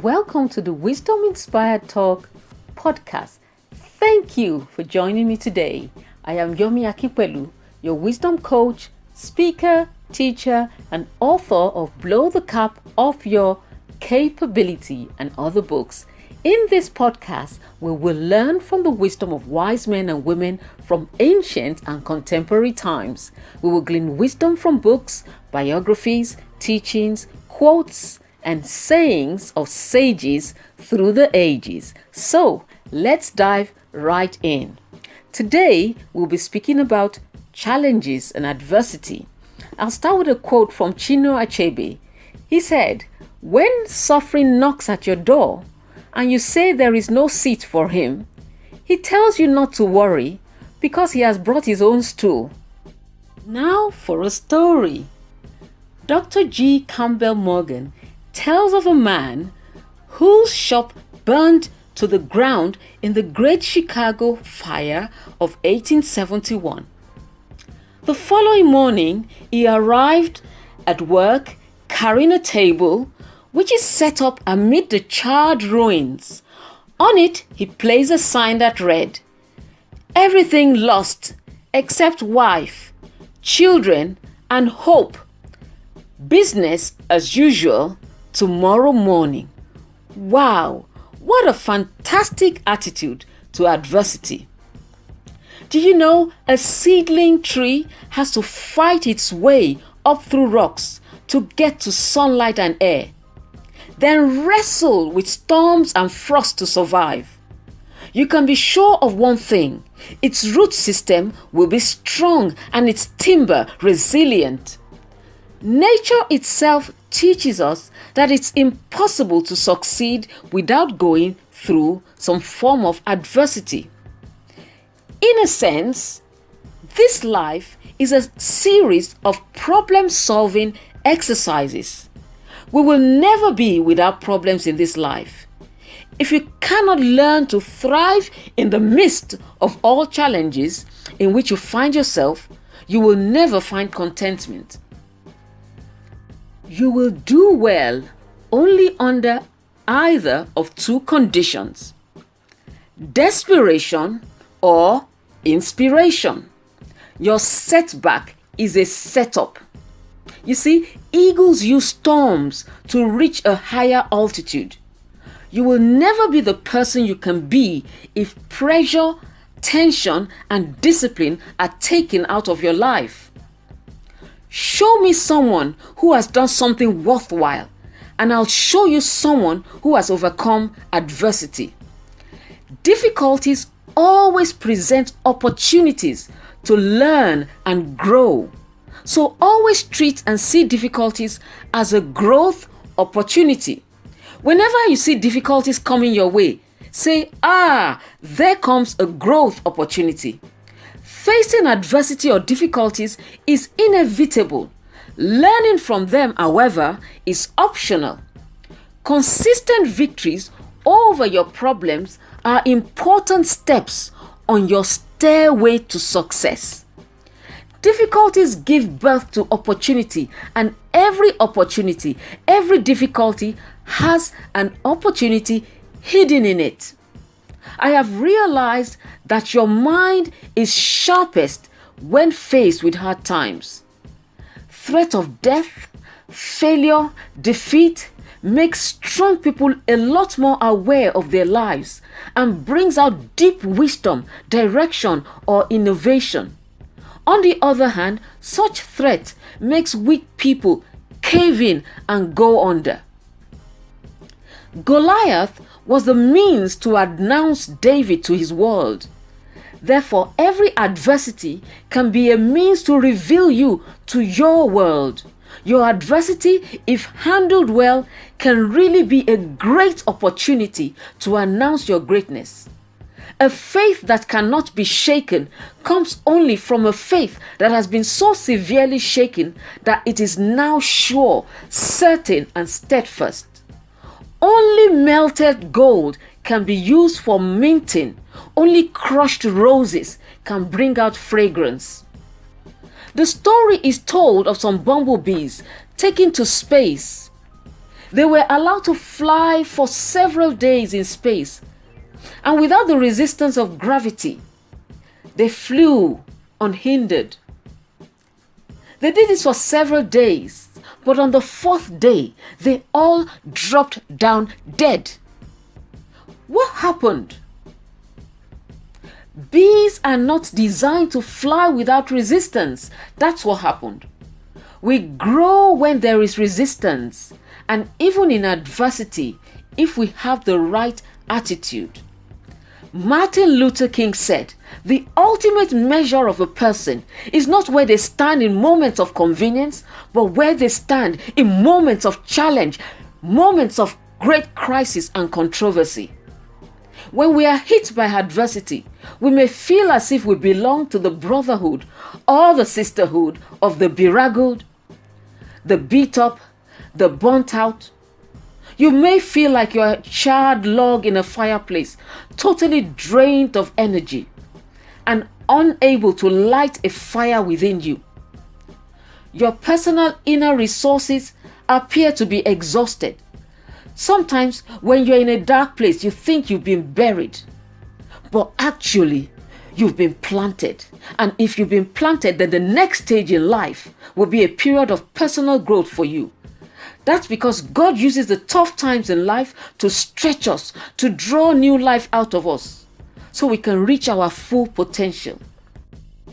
Welcome to the Wisdom Inspired Talk podcast. Thank you for joining me today. I am Yomi Akipelu, your wisdom coach, speaker, teacher, and author of Blow the Cap Off Your Capability and other books. In this podcast, we will learn from the wisdom of wise men and women from ancient and contemporary times. We will glean wisdom from books, biographies, teachings, quotes, and sayings of sages through the ages. So, let's dive right in. Today, we'll be speaking about challenges and adversity. I'll start with a quote from Chinua Achebe. He said, "When suffering knocks at your door and you say there is no seat for him, he tells you not to worry because he has brought his own stool." Now for a story. Dr. G. Campbell Morgan tells of a man whose shop burned to the ground in the Great Chicago Fire of 1871. The following morning, he arrived at work carrying a table which is set up amid the charred ruins. On it, he placed a sign that read, "Everything lost except wife, children, and hope. Business as usual tomorrow morning." Wow, what a fantastic attitude to adversity. Do you know a seedling tree has to fight its way up through rocks to get to sunlight and air, then wrestle with storms and frost to survive? You can be sure of one thing: its root system will be strong and its timber resilient. Nature itself teaches us that it's impossible to succeed without going through some form of adversity. In a sense, this life is a series of problem-solving exercises. We will never be without problems in this life. If you cannot learn to thrive in the midst of all challenges in which you find yourself, you will never find contentment. You will do well only under either of two conditions: desperation or inspiration. Your setback is a setup. You see, eagles use storms to reach a higher altitude. You will never be the person you can be if pressure, tension, and discipline are taken out of your life. Show me someone who has done something worthwhile, and I'll show you someone who has overcome adversity. Difficulties always present opportunities to learn and grow. So always treat and see difficulties as a growth opportunity. Whenever you see difficulties coming your way, say, there comes a growth opportunity. Facing adversity or difficulties is inevitable. Learning from them, however, is optional. Consistent victories over your problems are important steps on your stairway to success. Difficulties give birth to opportunity, and every opportunity, every difficulty has an opportunity hidden in it. I have realized that your mind is sharpest when faced with hard times. Threat of death, failure, defeat makes strong people a lot more aware of their lives and brings out deep wisdom, direction, or innovation. On the other hand, such threat makes weak people cave in and go under. Goliath was the means to announce David to his world. Therefore, every adversity can be a means to reveal you to your world. Your adversity, if handled well, can really be a great opportunity to announce your greatness. A faith that cannot be shaken comes only from a faith that has been so severely shaken that it is now sure, certain, and steadfast. Only melted gold can be used for minting. Only crushed roses can bring out fragrance. The story is told of some bumblebees taken to space. They were allowed to fly for several days in space, and without the resistance of gravity, they flew unhindered. They did this for several days, but on the fourth day, they all dropped down dead. What happened? Bees are not designed to fly without resistance. That's what happened. We grow when there is resistance, and even in adversity, if we have the right attitude. Martin Luther King said, "The ultimate measure of a person is not where they stand in moments of convenience, but where they stand in moments of challenge, moments of great crisis and controversy." When we are hit by adversity, we may feel as if we belong to the brotherhood or the sisterhood of the beraggled, the beat up, the burnt out. You may feel like you're a charred log in a fireplace, totally drained of energy and unable to light a fire within you. Your personal inner resources appear to be exhausted. Sometimes when you're in a dark place, you think you've been buried, but actually you've been planted. And if you've been planted, then the next stage in life will be a period of personal growth for you. That's because God uses the tough times in life to stretch us, to draw new life out of us, so we can reach our full potential.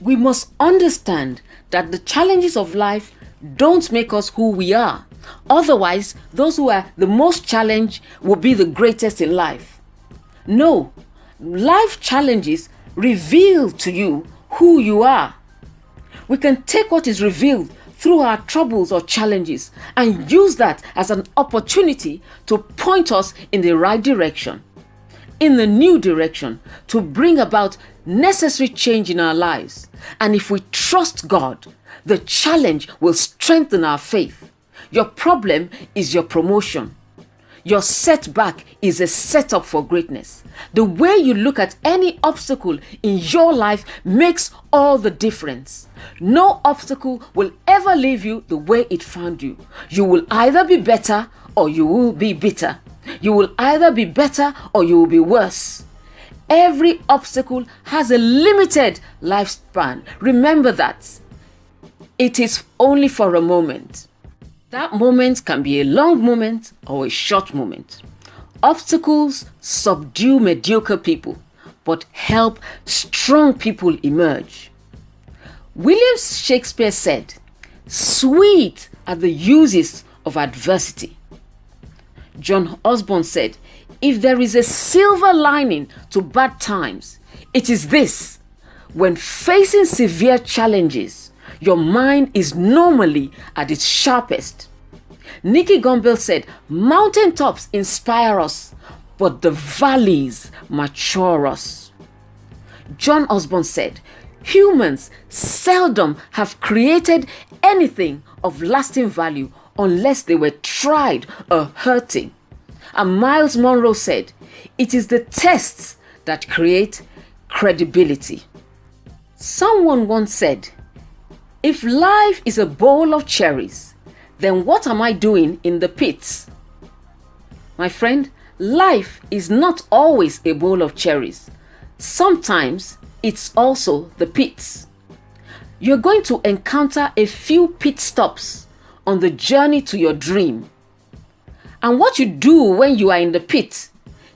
We must understand that the challenges of life don't make us who we are. Otherwise, those who are the most challenged will be the greatest in life. No, life challenges reveal to you who you are. We can take what is revealed through our troubles or challenges and use that as an opportunity to point us in the right direction, in the new direction, to bring about necessary change in our lives. And if we trust God, the challenge will strengthen our faith. Your problem is your promotion. Your setback is a setup for greatness. The way you look at any obstacle in your life makes all the difference. No obstacle will ever leave you the way it found you. You will either be better or you will be bitter. You will either be better or you will be worse. Every obstacle has a limited lifespan. Remember that. It is only for a moment. That moment can be a long moment or a short moment. Obstacles subdue mediocre people, but help strong people emerge. William Shakespeare said, "Sweet are the uses of adversity." John Osborne said, "If there is a silver lining to bad times, it is this: when facing severe challenges, your mind is normally at its sharpest." Nicky Gumbel said, "Mountaintops inspire us, but the valleys mature us." John Osborne said, "Humans seldom have created anything of lasting value unless they were tried or hurting." And Miles Monroe said, "It is the tests that create credibility." Someone once said, "If life is a bowl of cherries, then what am I doing in the pits?" My friend, life is not always a bowl of cherries. Sometimes it's also the pits. You're going to encounter a few pit stops on the journey to your dream. And what you do when you are in the pit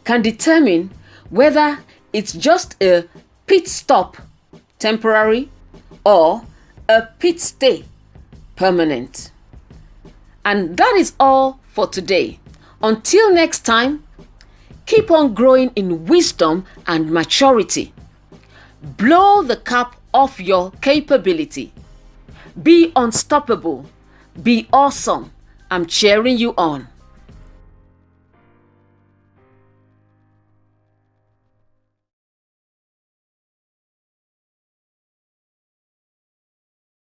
can determine whether it's just a pit stop, temporary, or a pit stay, permanent. And that is all for today. Until next time, keep on growing in wisdom and maturity. Blow the cap off your capability. Be unstoppable. Be awesome. I'm cheering you on.